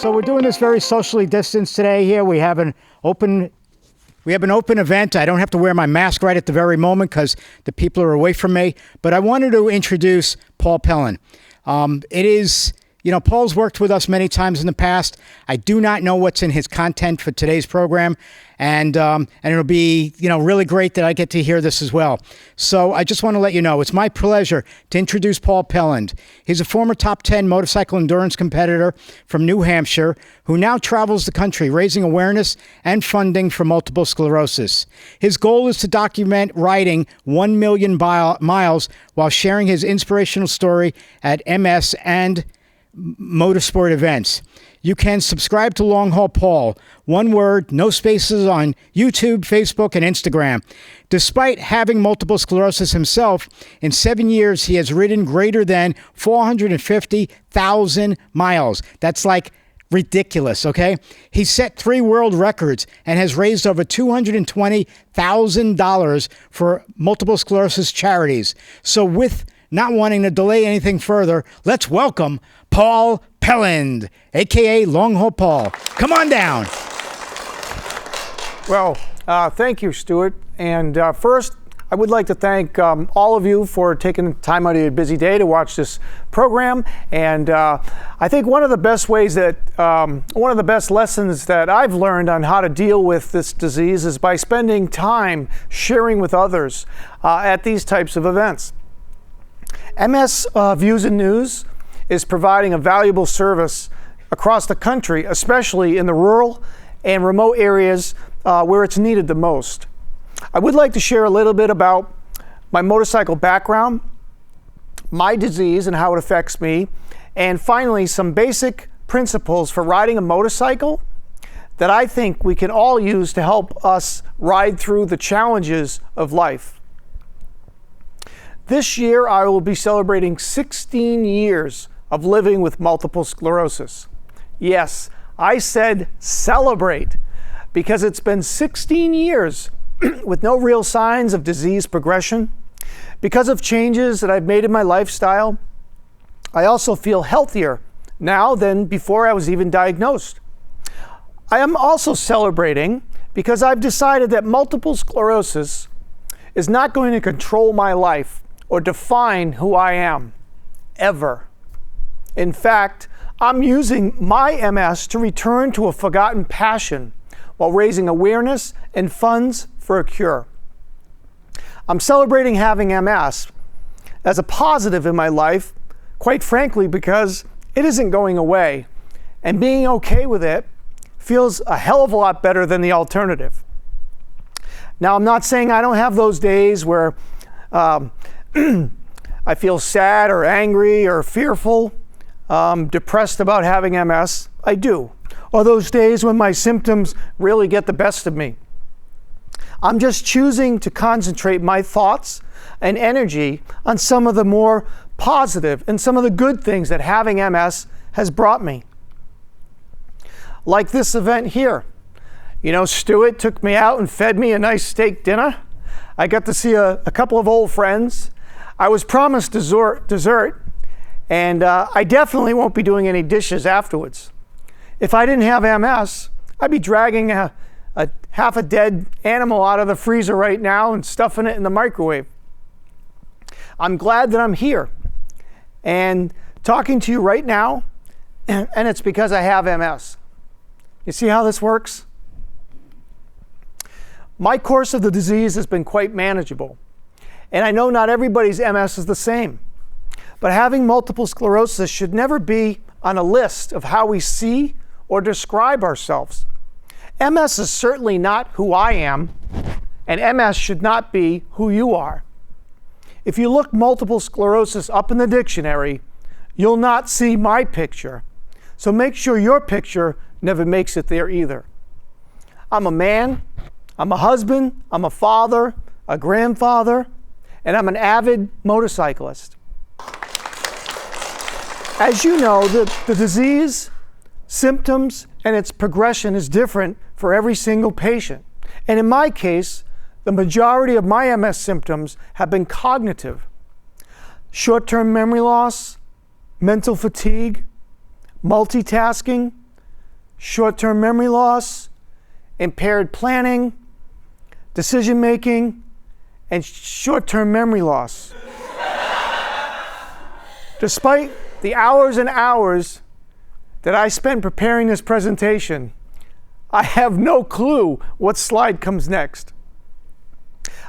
So we're doing this very socially distanced today here. We have an open event. I don't have to wear my mask right at the very moment because the people are away from me. But I wanted to introduce Paul Pelland. Paul's worked with us many times in the past. I do not know what's in his content for today's program. And it'll be, really great that I get to hear this as well. So I just want to let you know, it's my pleasure to introduce Paul Pelland. He's a former top 10 motorcycle endurance competitor from New Hampshire who now travels the country raising awareness and funding for multiple sclerosis. His goal is to document riding 1 million miles while sharing his inspirational story at MS and motorsport events. You can subscribe to Long Haul Paul, one word, no spaces, on YouTube, Facebook, and Instagram. Despite having multiple sclerosis himself, in 7 years he has ridden greater than 450,000 miles. That's like ridiculous, okay? He set 3 world records and has raised over $220,000 for multiple sclerosis charities. So with not wanting to delay anything further, let's welcome Paul Pelland, a.k.a. Long Haul Paul. Come on down. Well, thank you, Stuart. And first, I would like to thank all of you for taking time out of your busy day to watch this program. And I think one of the best ways that, one of the best lessons that I've learned on how to deal with this disease is by spending time sharing with others at these types of events. MS Views and News is providing a valuable service across the country, especially in the rural and remote areas where it's needed the most. I would like to share a little bit about my motorcycle background, my disease and how it affects me, and finally some basic principles for riding a motorcycle that I think we can all use to help us ride through the challenges of life. This year, I will be celebrating 16 years of living with multiple sclerosis. Yes, I said celebrate, because it's been 16 years with no real signs of disease progression. Because of changes that I've made in my lifestyle, I also feel healthier now than before I was even diagnosed. I am also celebrating because I've decided that multiple sclerosis is not going to control my life or define who I am, ever. In fact, I'm using my MS to return to a forgotten passion while raising awareness and funds for a cure. I'm celebrating having MS as a positive in my life, quite frankly, because it isn't going away, and being okay with it feels a hell of a lot better than the alternative. Now, I'm not saying I don't have those days where I feel sad or angry or fearful, depressed about having MS. I do. Or those days when my symptoms really get the best of me. I'm just choosing to concentrate my thoughts and energy on some of the more positive and some of the good things that having MS has brought me. Like this event here. Stuart took me out and fed me a nice steak dinner. I got to see a couple of old friends. I was promised dessert, and I definitely won't be doing any dishes afterwards. If I didn't have MS, I'd be dragging a half a dead animal out of the freezer right now and stuffing it in the microwave. I'm glad that I'm here and talking to you right now, and it's because I have MS. You see how this works? My course of the disease has been quite manageable. And I know not everybody's MS is the same, but having multiple sclerosis should never be on a list of how we see or describe ourselves. MS is certainly not who I am, and MS should not be who you are. If you look multiple sclerosis up in the dictionary, you'll not see my picture. So make sure your picture never makes it there either. I'm a man, I'm a husband, I'm a father, a grandfather, and I'm an avid motorcyclist. As you know, the disease, symptoms, and its progression is different for every single patient. And in my case, the majority of my MS symptoms have been cognitive. Short-term memory loss, mental fatigue, multitasking, short-term memory loss, impaired planning, decision making, and short-term memory loss. Despite the hours and hours that I spent preparing this presentation, I have no clue what slide comes next.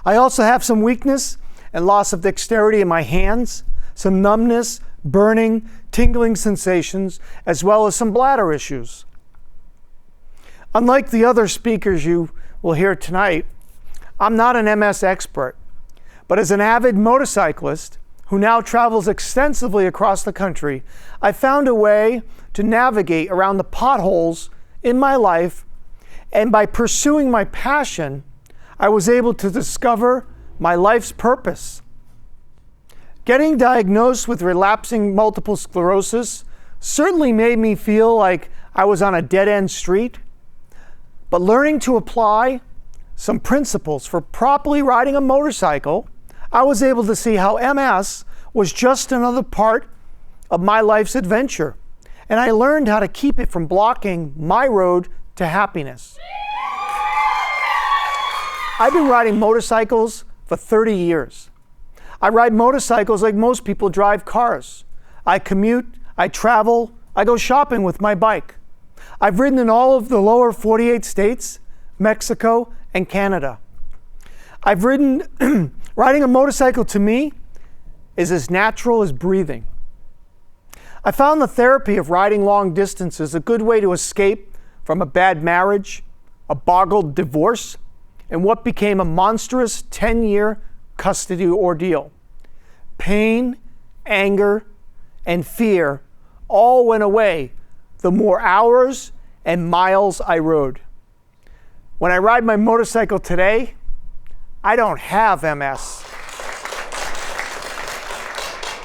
I also have some weakness and loss of dexterity in my hands, some numbness, burning, tingling sensations, as well as some bladder issues. Unlike the other speakers you will hear tonight, I'm not an MS expert, but as an avid motorcyclist who now travels extensively across the country, I found a way to navigate around the potholes in my life, and by pursuing my passion, I was able to discover my life's purpose. Getting diagnosed with relapsing multiple sclerosis certainly made me feel like I was on a dead-end street, but learning to apply some principles for properly riding a motorcycle, I was able to see how MS was just another part of my life's adventure, and I learned how to keep it from blocking my road to happiness. I've been riding motorcycles for 30 years. I ride motorcycles like most people drive cars. I commute, I travel, I go shopping with my bike. I've ridden in all of the lower 48 states, Mexico, and Canada. I've ridden, riding a motorcycle to me is as natural as breathing. I found the therapy of riding long distances a good way to escape from a bad marriage, a boggled divorce, and what became a monstrous 10-year custody ordeal. Pain, anger, and fear all went away the more hours and miles I rode. When I ride my motorcycle today, I don't have MS.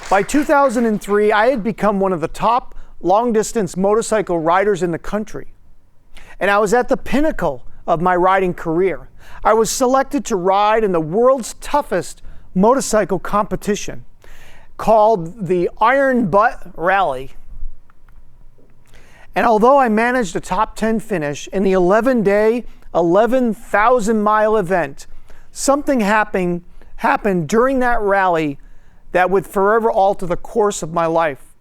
By 2003, I had become one of the top long-distance motorcycle riders in the country, and I was at the pinnacle of my riding career. I was selected to ride in the world's toughest motorcycle competition called the Iron Butt Rally. And although I managed a top 10 finish in the 11-day, 11,000-mile event, something happened during that rally that would forever alter the course of my life.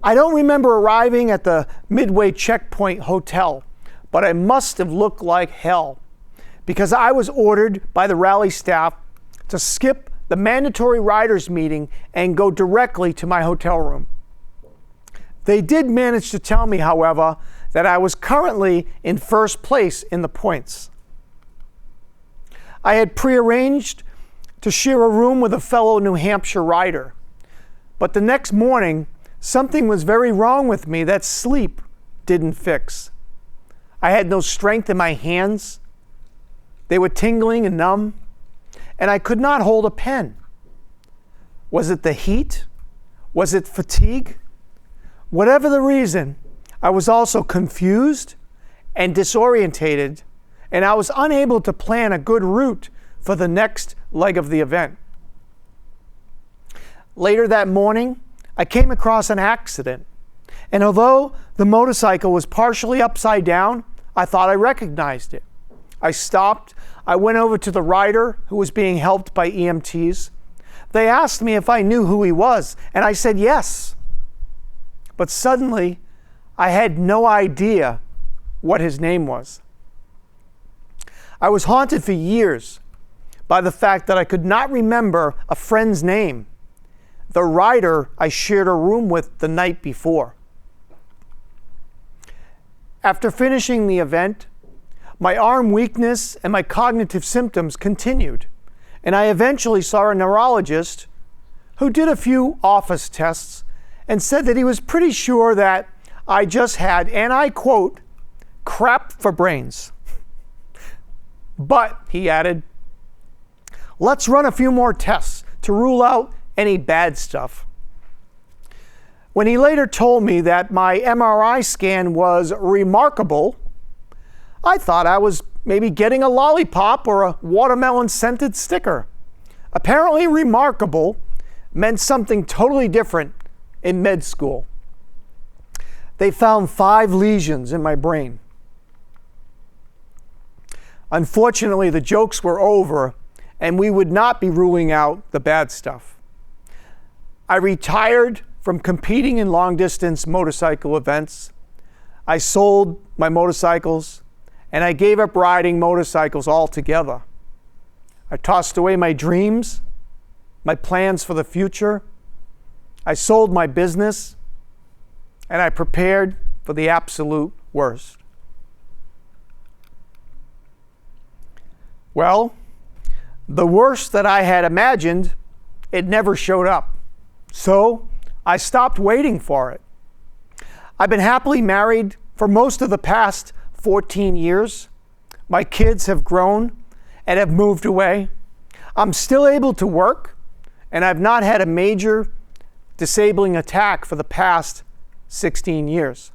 I don't remember arriving at the Midway Checkpoint Hotel, but I must have looked like hell because I was ordered by the rally staff to skip the mandatory riders meeting and go directly to my hotel room. They did manage to tell me, however, that I was currently in first place in the points. I had prearranged to share a room with a fellow New Hampshire rider, but the next morning, something was very wrong with me that sleep didn't fix. I had no strength in my hands. They were tingling and numb, and I could not hold a pen. Was it the heat? Was it fatigue? Whatever the reason, I was also confused and disorientated, and I was unable to plan a good route for the next leg of the event. Later that morning, I came across an accident, and although the motorcycle was partially upside down, I thought I recognized it. I stopped. I went over to the rider who was being helped by EMTs. They asked me if I knew who he was, and I said yes. But suddenly, I had no idea what his name was. I was haunted for years by the fact that I could not remember a friend's name, the rider I shared a room with the night before. After finishing the event, my arm weakness and my cognitive symptoms continued, and I eventually saw a neurologist who did a few office tests and said that he was pretty sure that I just had, and I quote, crap for brains. But, he added, let's run a few more tests to rule out any bad stuff. When he later told me that my MRI scan was remarkable, I thought I was maybe getting a lollipop or a watermelon-scented sticker. Apparently remarkable meant something totally different in med school. they found 5 lesions in my brain. Unfortunately, the jokes were over, and we would not be ruling out the bad stuff. I retired from competing in long-distance motorcycle events. I sold my motorcycles, and I gave up riding motorcycles altogether. I tossed away my dreams, my plans for the future. I sold my business, and I prepared for the absolute worst. Well, the worst that I had imagined, it never showed up. So I stopped waiting for it. I've been happily married for most of the past 14 years. My kids have grown and have moved away. I'm still able to work, and I've not had a major disabling attack for the past 16 years.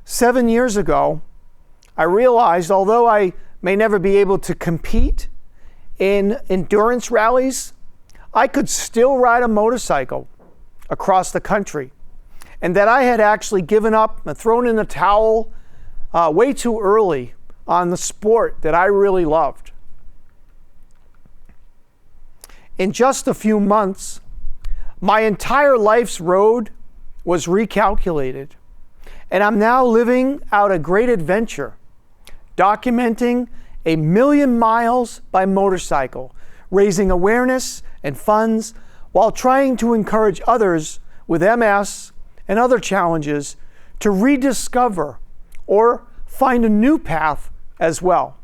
7 years ago, I realized although I may never be able to compete in endurance rallies, I could still ride a motorcycle across the country, and that I had actually given up and thrown in the towel way too early on the sport that I really loved. In just a few months, my entire life's road was recalculated, and I'm now living out a great adventure, documenting 1,000,000 miles by motorcycle, raising awareness and funds while trying to encourage others with MS and other challenges to rediscover or find a new path as well.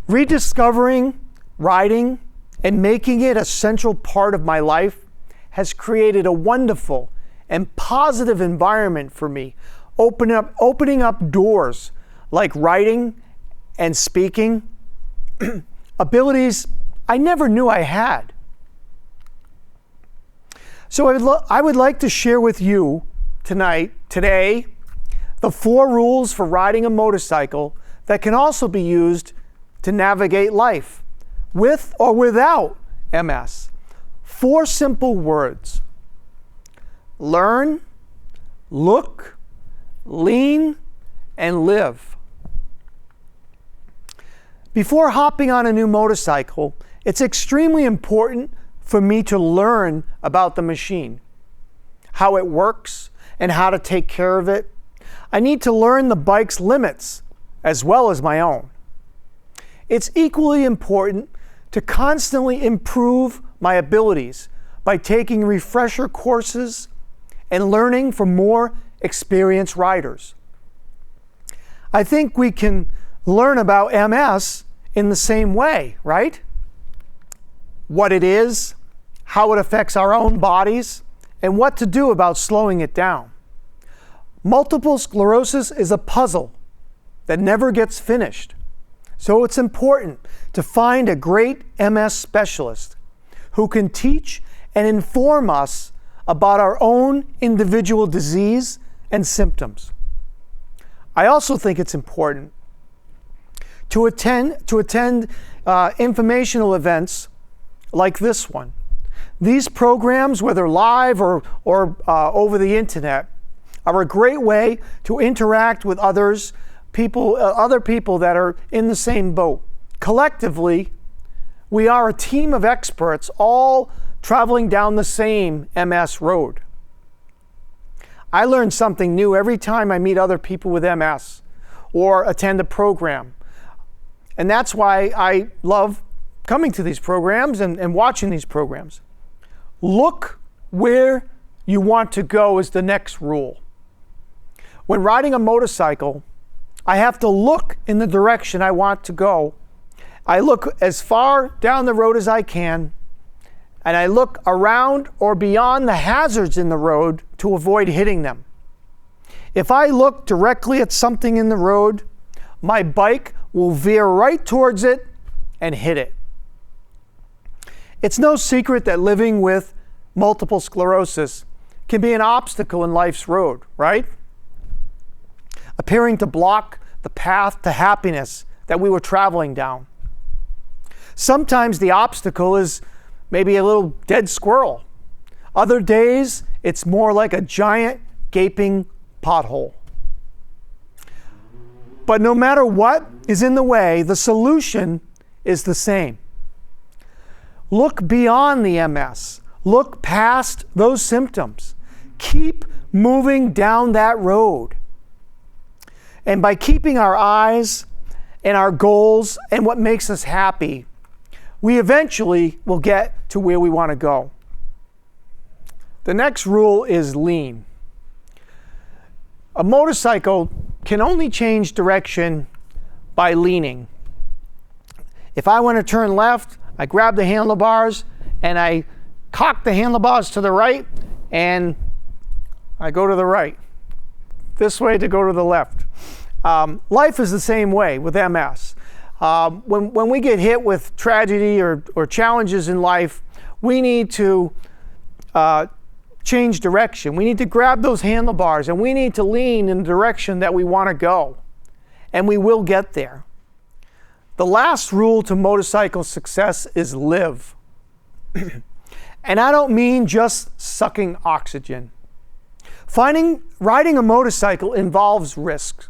Rediscovering riding and making it a central part of my life has created a wonderful and positive environment for me, opening up doors like writing and speaking, abilities I never knew I had. So I would like to share with you today, the 4 rules for riding a motorcycle that can also be used to navigate life, with or without MS. 4 simple words: learn, look, lean, and live. Before hopping on a new motorcycle, it's extremely important for me to learn about the machine, how it works, and how to take care of it. I need to learn the bike's limits as well as my own. It's equally important to constantly improve my abilities by taking refresher courses and learning from more experienced riders. I think we can learn about MS in the same way, right? What it is, how it affects our own bodies, and what to do about slowing it down. Multiple sclerosis is a puzzle that never gets finished. So it's important to find a great MS specialist who can teach and inform us about our own individual disease and symptoms. I also think it's important to attend informational events like this one. These programs, whether live or over the internet, are a great way to interact with other people that are in the same boat. Collectively, we are a team of experts all traveling down the same MS road. I learn something new every time I meet other people with MS or attend a program. And that's why I love coming to these programs and watching these programs. Look where you want to go is the next rule. When riding a motorcycle, I have to look in the direction I want to go. I look as far down the road as I can, and I look around or beyond the hazards in the road to avoid hitting them. If I look directly at something in the road, my bike will veer right towards it and hit it. It's no secret that living with multiple sclerosis can be an obstacle in life's road, right? Appearing to block the path to happiness that we were traveling down. Sometimes the obstacle is maybe a little dead squirrel, Other days, it's more like a giant gaping pothole. But no matter what is in the way, the solution is the same. Look beyond the MS. Look past those symptoms. Keep moving down that road. And by keeping our eyes and our goals and what makes us happy, we eventually will get to where we want to go. The next rule is lean. A motorcycle can only change direction by leaning. If I want to turn left, I grab the handlebars and I cock the handlebars to the right and I go to the right. This way to go to the left. Life is the same way with MS. When we get hit with tragedy or challenges in life, we need to change direction. We need to grab those handlebars and we need to lean in the direction that we want to go. And we will get there. The last rule to motorcycle success is live. And I don't mean just sucking oxygen. Riding a motorcycle involves risk.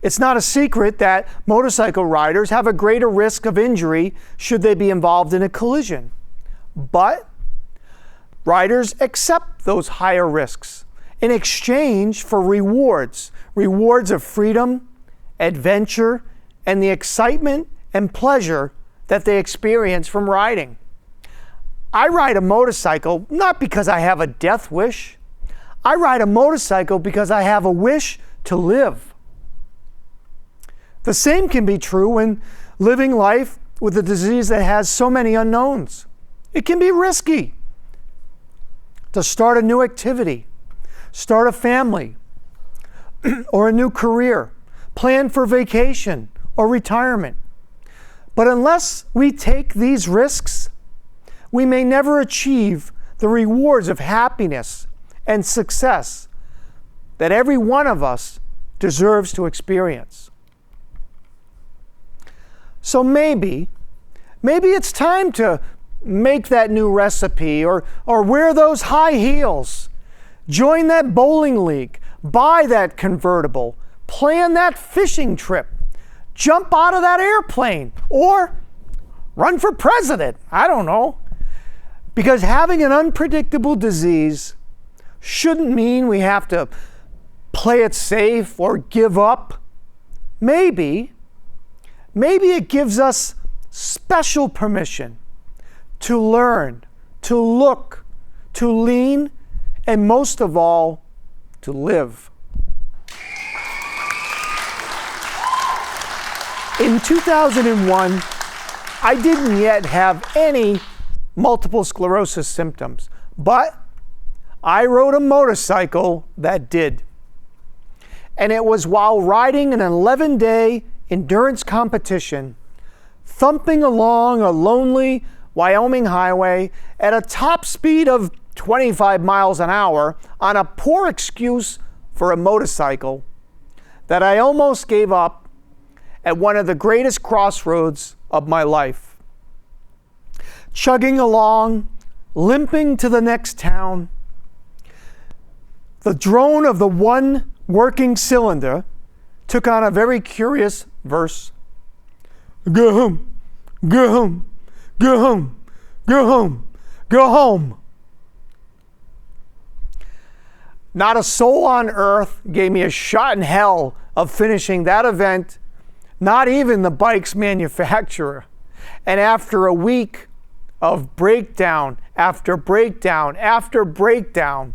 It's not a secret that motorcycle riders have a greater risk of injury should they be involved in a collision. But riders accept those higher risks in exchange for rewards of freedom, adventure, and the excitement and pleasure that they experience from riding. I ride a motorcycle not because I have a death wish. I ride a motorcycle because I have a wish to live. The same can be true when living life with a disease that has so many unknowns. It can be risky to start a new activity, start a family, or a new career, plan for vacation or retirement. But unless we take these risks, we may never achieve the rewards of happiness and success that every one of us deserves to experience. So maybe it's time to make that new recipe or wear those high heels, join that bowling league, buy that convertible, plan that fishing trip, jump out of that airplane, or run for president. I don't know. Because having an unpredictable disease shouldn't mean we have to play it safe or give up. Maybe it gives us special permission to learn, to look, to lean, and most of all, to live. In 2001, I didn't yet have any multiple sclerosis symptoms, but I rode a motorcycle that did. And it was while riding an 11-day endurance competition, thumping along a lonely Wyoming highway at a top speed of 25 miles an hour on a poor excuse for a motorcycle, that I almost gave up at one of the greatest crossroads of my life. Chugging along, limping to the next town, the drone of the one working cylinder took on a very curious verse. Go home, go home, go home, go home, go home. Not a soul on earth gave me a shot in hell of finishing that event, not even the bike's manufacturer. And after a week of breakdown after breakdown after breakdown,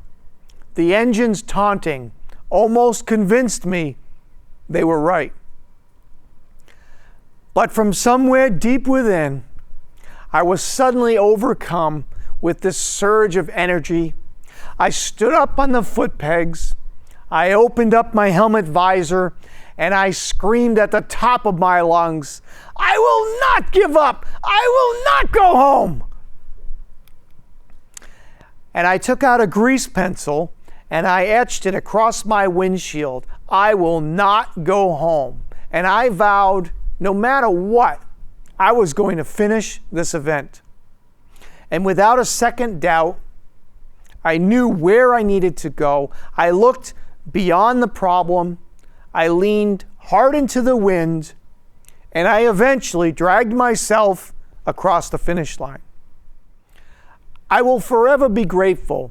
the engines taunting almost convinced me they were right. But from somewhere deep within, I was suddenly overcome with this surge of energy. I stood up on the foot pegs, I opened up my helmet visor, and I screamed at the top of my lungs, "I will not give up! I will not go home!" And I took out a grease pencil and I etched it across my windshield, "I will not go home." And I vowed, no matter what, I was going to finish this event. And without a second doubt, I knew where I needed to go. I looked beyond the problem. I leaned hard into the wind, and I eventually dragged myself across the finish line. I will forever be grateful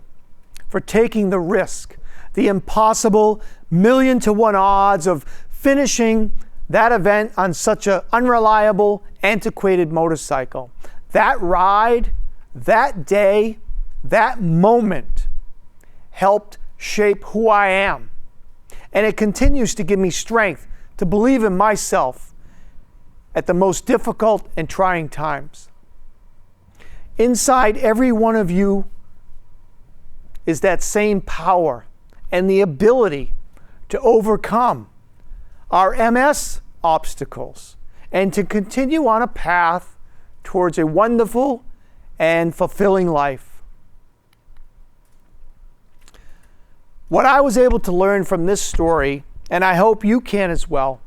for taking the risk, the impossible 1,000,000 to 1 odds of finishing that event on such an unreliable, antiquated motorcycle. That ride, that day, that moment helped shape who I am. And it continues to give me strength to believe in myself at the most difficult and trying times. Inside every one of you is that same power and the ability to overcome our MS obstacles and to continue on a path towards a wonderful and fulfilling life. What I was able to learn from this story, and I hope you can as well,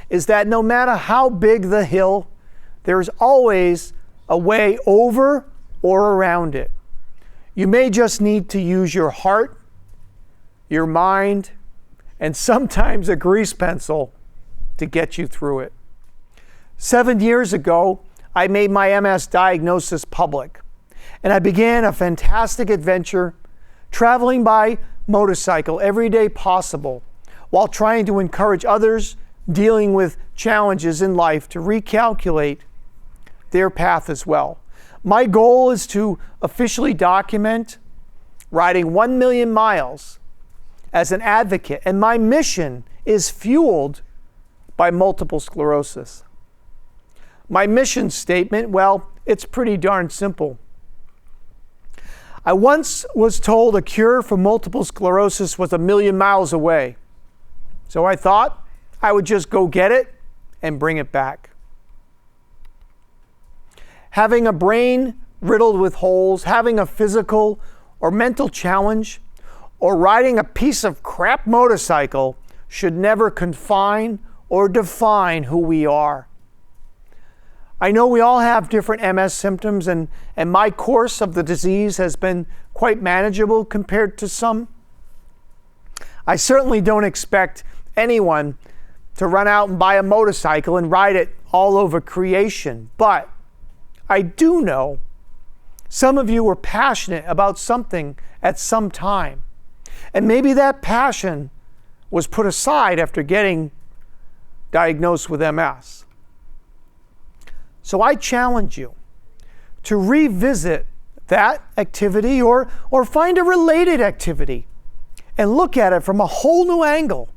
is that no matter how big the hill, there's always a way over or around it. You may just need to use your heart, your mind, and sometimes a grease pencil to get you through it. 7 years ago, I made my MS diagnosis public, and I began a fantastic adventure traveling by motorcycle every day possible while trying to encourage others dealing with challenges in life to recalculate their path as well. My goal is to officially document riding 1 million miles as an advocate, and my mission is fueled by multiple sclerosis. My mission statement, well, it's pretty darn simple. I once was told a cure for multiple sclerosis was 1,000,000 miles away. So I thought I would just go get it and bring it back. Having a brain riddled with holes, having a physical or mental challenge, or riding a piece of crap motorcycle should never confine or define who we are. I know we all have different MS symptoms, and my course of the disease has been quite manageable compared to some. I certainly don't expect anyone to run out and buy a motorcycle and ride it all over creation, but I do know some of you were passionate about something at some time, and maybe that passion was put aside after getting diagnosed with MS. So I challenge you to revisit that activity or find a related activity and look at it from a whole new angle.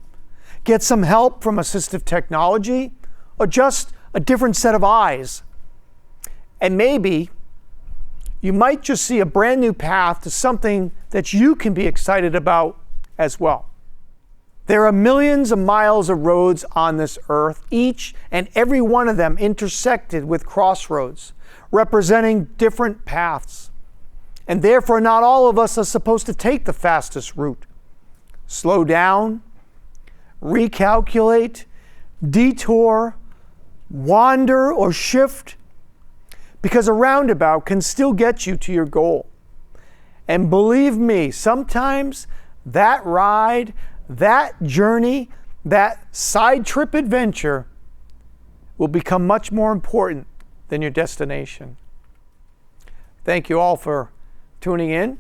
Get some help from assistive technology or just a different set of eyes. And maybe you might just see a brand new path to something that you can be excited about as well. There are millions of miles of roads on this earth, each and every one of them intersected with crossroads, representing different paths. And therefore, not all of us are supposed to take the fastest route. Slow down, recalculate, detour, wander, or shift, because a roundabout can still get you to your goal. And believe me, sometimes that ride, that journey, that side trip adventure will become much more important than your destination. Thank you all for tuning in.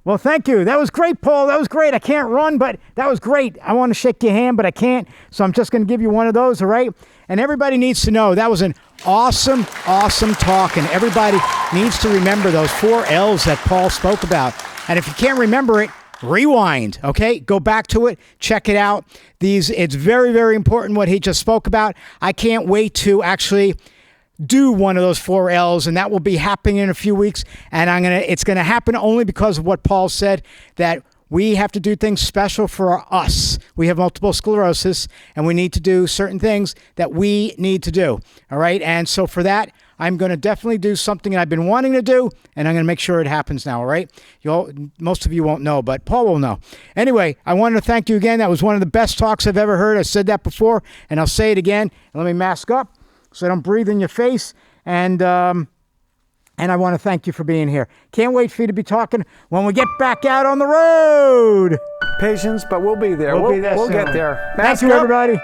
Well, thank you. That was great, Paul. That was great. I can't run, but that was great. I want to shake your hand, but I can't. So I'm just going to give you one of those, all right? And everybody needs to know that was an awesome, awesome talk. And everybody needs to remember those 4 L's that Paul spoke about. And if you can't remember it, rewind, okay? Go back to it, check it out. It's very, very important what he just spoke about. I can't wait to actually do one of those 4 L's, and that will be happening in a few weeks. And it's gonna happen only because of what Paul said, that we have to do things special for us. We have multiple sclerosis, and we need to do certain things that we need to do, all right? And so for that, I'm going to definitely do something that I've been wanting to do, and I'm going to make sure it happens now, all right? Most of you won't know, but Paul will know. Anyway, I wanted to thank you again. That was one of the best talks I've ever heard. I said that before, and I'll say it again. Let me mask up so I don't breathe in your face. And And I want to thank you for being here. Can't wait for you to be talking when we get back out on the road. Patience, but we'll be there. We'll be there We'll soon. get there. Thank Mask you, up. everybody.